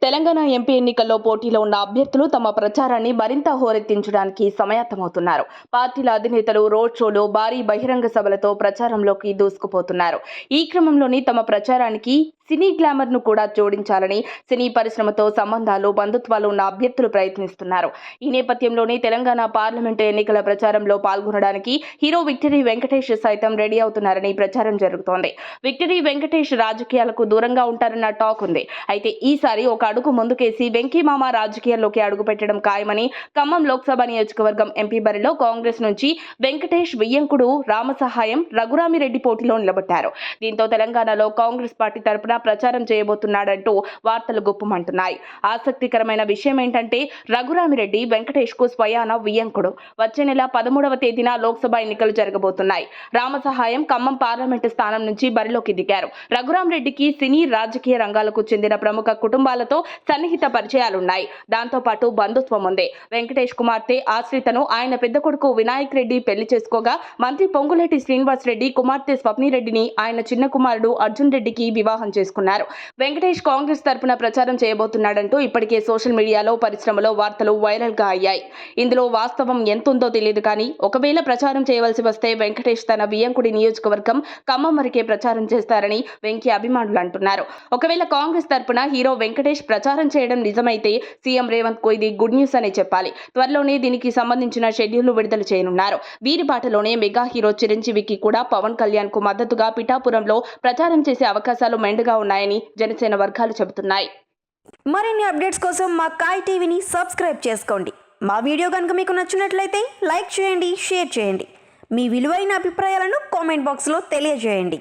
Telangana MP ఎన్నికల్లో పోటీలో ఉన్న అభ్యర్థులు తమ ప్రచారాన్ని మరింత హోరెత్తించడానికి సమాయత్తమవుతున్నారు. పార్టీల అధినేతలు రోడ్ షోలు, భారీ బహిరంగ సభలతో ప్రచారంలోకి దూసుకుపోతున్నారు. ఈ క్రమంలోని తమ ప్రచారానికి సినీ గ్లామర్ ను కూడా జోడించాలని సినీ పరిశ్రమతో సంబంధాలు, బంధుత్వాలు ఉన్న అభ్యర్థులు ప్రయత్నిస్తున్నారు. ఈ నేపథ్యంలోనే తెలంగాణ పార్లమెంటు ఎన్నికల ప్రచారంలో పాల్గొనడానికి హీరో విక్టరీ వెంకటేష్ సైతం రెడీ అవుతున్నారని ప్రచారం జరుగుతోంది. విక్టరీ వెంకటేష్ రాజకీయాలకు దూరంగా ఉంటారన్న టాక్ ఉంది. అయితే ఈసారి ఒక అడుగు ముందుకేసి వెంకీమామ రాజకీయాల్లోకి అడుగుపెట్టడం ఖాయమని ఖమ్మం లోక్సభ నియోజకవర్గం ఎంపీ బరిలో కాంగ్రెస్ నుంచి వెంకటేష్, వియ్యంకుడు రామసహాయం, రఘురామిరెడ్డి పోటీలో నిలబడ్డారు. దీంతో తెలంగాణలో కాంగ్రెస్ పార్టీ తరపున ప్రచారం చేయబోతున్నాడంటూ వార్తలు గుప్పమంటున్నాయి. ఆసక్తికరమైన విషయం ఏంటంటే రఘురామిరెడ్డి వెంకటేష్ కు స్వయాన వియ్యంకుడు. వచ్చే నెల 13వ తేదీన లోక్సభ ఎన్నికలు జరగబోతున్నాయి. రామసహాయం ఖమ్మం పార్లమెంటు స్థానం నుంచి బరిలోకి దిగారు. రఘురామిరెడ్డికి సినీ, రాజకీయ రంగాలకు చెందిన ప్రముఖ కుటుంబాలతో సన్నిహిత పరిచయాలున్నాయి. దాంతో పాటు బంధుత్వం ఉంది. వెంకటేష్ కుమార్తె ఆశ్రితను ఆయన పెద్ద కొడుకు వినాయక్ రెడ్డి పెళ్లి చేసుకోగా, మంత్రి పొంగులేటి శ్రీనివాస్ రెడ్డి కుమార్తె స్వప్నిరెడ్డిని ఆయన చిన్న కుమారుడు అర్జున్ రెడ్డికి వివాహం చేసుకున్నారు. వెంకటేష్ కాంగ్రెస్ తరపున ప్రచారం చేయబోతున్నాడంటూ ఇప్పటికే సోషల్ మీడియాలో, పరిశ్రమలో వార్తలు వైరల్ గా అయ్యాయి. ఇందులో వాస్తవం ఎంతుందో తెలియదు కానీ ఒకవేళ ప్రచారం చేయవలసి వస్తే వెంకటేష్ తన వియ్యంకుడి నియోజకవర్గం ఖమ్మం వరకే ప్రచారం చేస్తారని వెంకీ అభిమానులు అంటున్నారు. ఒకవేళ కాంగ్రెస్ తరపున హీరో వెంకటేష్ ప్రచారం చేయడం నిజమైతే సీఎం రేవంత్ కు ఇది గుడ్ న్యూస్ అనే చెప్పాలి. త్వరలోనే దీనికి సంబంధించిన షెడ్యూల్ విడుదల చేయనున్నారు. వీరి బాటలోనే మెగా హీరో చిరంజీవికి కూడా పవన్ కళ్యాణ్ కు మద్దతుగా పిఠాపురంలో ప్రచారం చేసే అవకాశాలు మెండుగా ఉన్నాయని జనసేన వర్గాలు చెబుతున్నాయి. మరిన్ని అప్డేట్స్ కోసం మా కాయ్ టీవీని సబ్స్క్రైబ్ చేసుకోండి. మా వీడియో కనుక మీకు నచ్చినట్లయితే లైక్ చేయండి, షేర్ చేయండి. మీ విలువైన అభిప్రాయాలను కామెంట్ బాక్స్లో తెలియజేయండి.